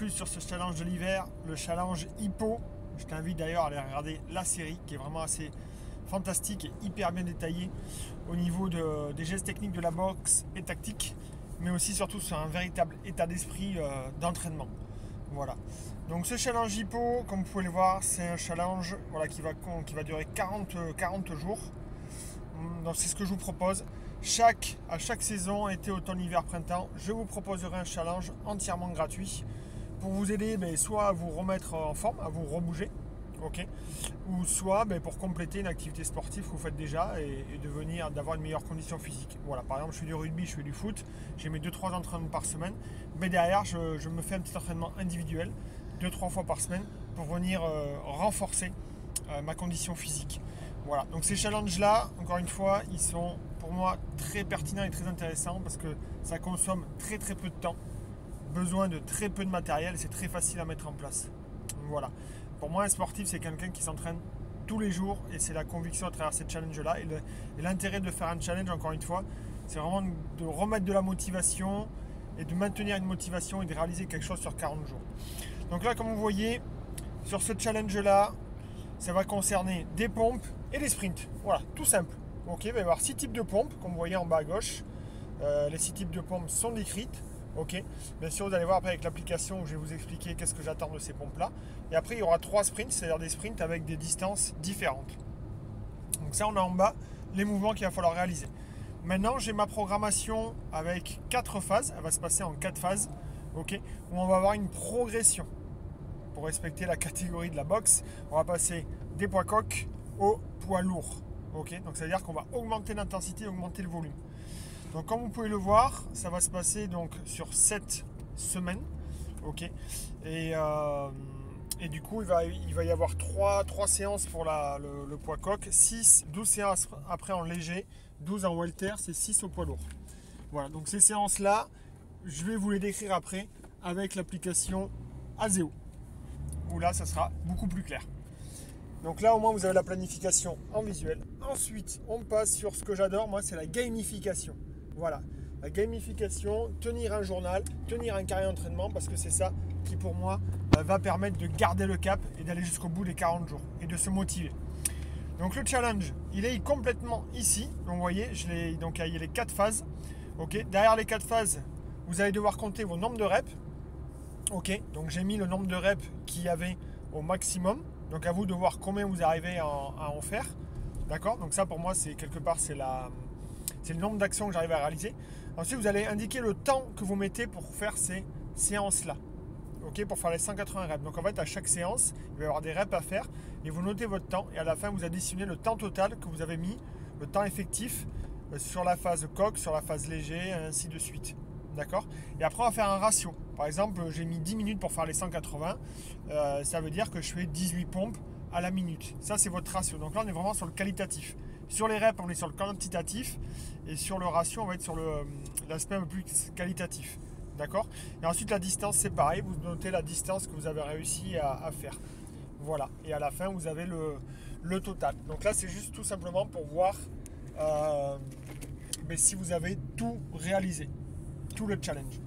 plus sur ce challenge de l'hiver, le challenge Hippo. Je t'invite d'ailleurs à aller regarder la série qui est vraiment assez fantastique et hyper bien détaillée au niveau des gestes techniques de la boxe et tactique, mais aussi surtout sur un véritable état d'esprit d'entraînement. Voilà. Donc ce challenge Hippo, comme vous pouvez le voir, c'est un challenge qui va durer 40 jours. Donc c'est ce que je vous propose. À chaque saison, été, automne, hiver, printemps, je vous proposerai un challenge entièrement gratuit pour vous aider soit à vous remettre en forme, à vous rebouger, ou soit pour compléter une activité sportive que vous faites déjà et d'avoir une meilleure condition physique. Voilà, par exemple, je fais du rugby, je fais du foot, j'ai mes 2-3 entraînements par semaine, mais derrière, je me fais un petit entraînement individuel 2-3 fois par semaine pour venir renforcer ma condition physique. Voilà, donc ces challenges-là, encore une fois, ils sont pour moi très pertinents et très intéressants parce que ça consomme très peu de temps, besoin de très peu de matériel et c'est très facile à mettre en place. Voilà, pour moi un sportif c'est quelqu'un qui s'entraîne tous les jours et c'est la conviction à travers ces challenges-là et l'intérêt de faire un challenge, encore une fois, c'est vraiment de remettre de la motivation et de maintenir une motivation et de réaliser quelque chose sur 40 jours. Donc là, comme vous voyez, sur ce challenge-là, ça va concerner des pompes et des sprints. Voilà, tout simple. Il va y avoir 6 types de pompes, comme vous voyez en bas à gauche. Les 6 types de pompes sont décrites. Bien sûr, vous allez voir après avec l'application où je vais vous expliquer qu'est-ce que j'attends de ces pompes-là. Et après, il y aura 3 sprints, c'est-à-dire des sprints avec des distances différentes. Donc ça, on a en bas les mouvements qu'il va falloir réaliser. Maintenant, j'ai ma programmation avec 4 phases. Elle va se passer en 4 phases, où on va avoir une progression. Pour respecter la catégorie de la boxe, on va passer des poids coqs au poids lourd. Donc ça veut dire qu'on va augmenter l'intensité et augmenter le volume. Donc comme vous pouvez le voir, ça va se passer donc sur 7 semaines. Et du coup, il va y avoir 3 séances pour le poids coq, 12 séances après en léger, 12 en welter, c'est 6 au poids lourd. Voilà, donc ces séances-là, je vais vous les décrire après avec l'application Azeo, où là, ça sera beaucoup plus clair. Donc là, au moins, vous avez la planification en visuel. Ensuite, on passe sur ce que j'adore, moi, c'est la gamification. Voilà, la gamification, tenir un journal, tenir un carré d'entraînement, parce que c'est ça qui, pour moi, va permettre de garder le cap et d'aller jusqu'au bout des 40 jours et de se motiver. Donc le challenge, il est complètement ici. Donc vous voyez, donc il y a les 4 phases. Derrière les 4 phases, vous allez devoir compter vos nombres de reps. Donc j'ai mis le nombre de reps qu'il y avait au maximum. Donc à vous de voir combien vous arrivez à en faire. D'accord? Donc ça pour moi c'est quelque part c'est le nombre d'actions que j'arrive à réaliser. Ensuite vous allez indiquer le temps que vous mettez pour faire ces séances-là. Pour faire les 180 reps. Donc en fait à chaque séance, il va y avoir des reps à faire et vous notez votre temps et à la fin vous additionnez le temps total que vous avez mis, le temps effectif sur la phase coq, sur la phase léger, et ainsi de suite. D'accord? Et après on va faire un ratio. Par exemple, j'ai mis 10 minutes pour faire les 180. Ça veut dire que je fais 18 pompes à la minute. Ça, c'est votre ratio. Donc là, on est vraiment sur le qualitatif. Sur les reps, on est sur le quantitatif. Et sur le ratio, on va être sur l'aspect un peu plus qualitatif. D'accord? Et ensuite, la distance, c'est pareil. Vous notez la distance que vous avez réussi à faire. Voilà. Et à la fin, vous avez le total. Donc là, c'est juste tout simplement pour voir si vous avez tout réalisé. Tout le challenge.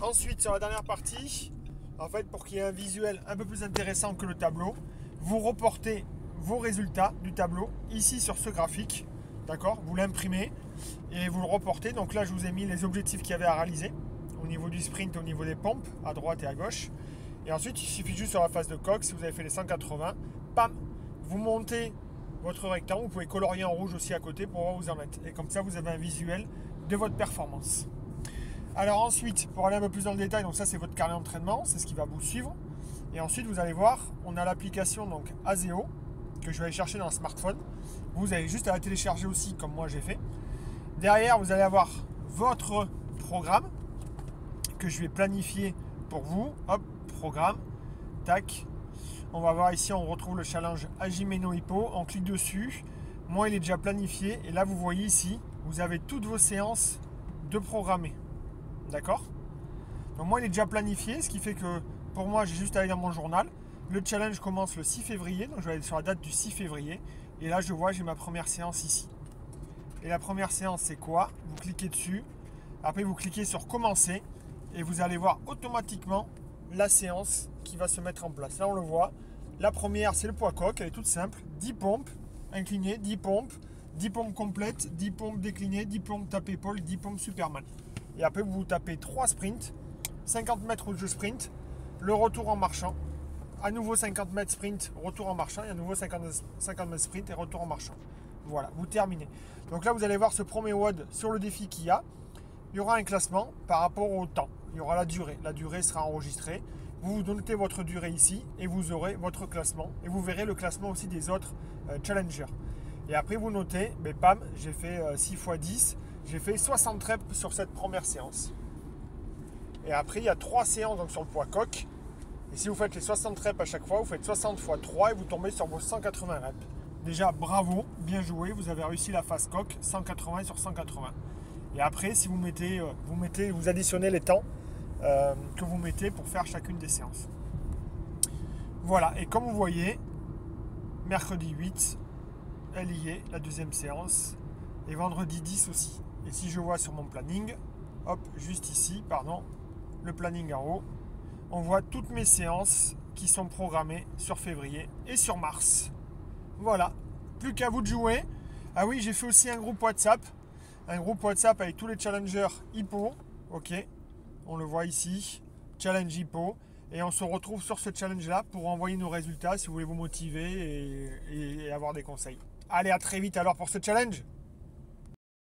Ensuite, sur la dernière partie, en fait, pour qu'il y ait un visuel un peu plus intéressant que le tableau, vous reportez vos résultats du tableau ici sur ce graphique. D'accord? Vous l'imprimez et vous le reportez. Donc là, je vous ai mis les objectifs qu'il y avait à réaliser au niveau du sprint, au niveau des pompes, à droite et à gauche. Et ensuite, il suffit juste sur la phase de coq, si vous avez fait les 180, pam, vous montez votre rectangle. Vous pouvez colorier en rouge aussi à côté pour pouvoir vous en mettre. Et comme ça, vous avez un visuel de votre performance. Alors ensuite, pour aller un peu plus dans le détail, donc ça c'est votre carnet d'entraînement, c'est ce qui va vous suivre. Et ensuite, vous allez voir, on a l'application donc Azeo que je vais aller chercher dans le smartphone. Vous avez juste à la télécharger aussi, comme moi j'ai fait. Derrière, vous allez avoir votre programme que je vais planifier pour vous. Hop, programme, tac. On va voir ici, on retrouve le challenge Hajimeno Hippo. On clique dessus. Moi, il est déjà planifié. Et là, vous voyez ici, vous avez toutes vos séances de programmer. D'accord? Donc moi il est déjà planifié, ce qui fait que pour moi j'ai juste à aller dans mon journal. Le challenge commence le 6 février, donc je vais aller sur la date du 6 février. Et là je vois j'ai ma première séance ici. Et la première séance c'est quoi? Vous cliquez dessus, après vous cliquez sur commencer et vous allez voir automatiquement la séance qui va se mettre en place. Là on le voit, la première c'est le poids coq, elle est toute simple, 10 pompes inclinées, 10 pompes complètes, 10 pompes déclinées, 10 pompes tape épaule, 10 pompes Superman. Et après vous tapez 3 sprints, 50 mètres de sprint, le retour en marchant, à nouveau 50 mètres sprint, retour en marchant, et à nouveau 50 mètres sprint et retour en marchant. Voilà, vous terminez. Donc là vous allez voir ce premier WOD sur le défi qu'il y a. Il y aura un classement par rapport au temps. Il y aura la durée sera enregistrée. Vous notez votre durée ici et vous aurez votre classement. Et vous verrez le classement aussi des autres challengers. Et après vous notez, mais pam, j'ai fait 6 x 10, j'ai fait 60 reps sur cette première séance. Et après il y a 3 séances donc, sur le poids coq. Et si vous faites les 60 reps à chaque fois, vous faites 60 x 3 et vous tombez sur vos 180 reps. Déjà bravo, bien joué, vous avez réussi la phase coq, 180 sur 180. Et après, si vous additionnez les temps que vous mettez pour faire chacune des séances. Voilà, et comme vous voyez, mercredi 8, elle y est, la deuxième séance, et vendredi 10 aussi. Et si je vois sur mon planning, hop, juste ici, pardon, le planning en haut, on voit toutes mes séances qui sont programmées sur février et sur mars. Voilà, plus qu'à vous de jouer. Ah oui, j'ai fait aussi un groupe WhatsApp avec tous les challengers hippo, ok, on le voit ici, challenge hippo, et on se retrouve sur ce challenge là pour envoyer nos résultats si vous voulez vous motiver et avoir des conseils. Allez, à très vite alors pour ce challenge.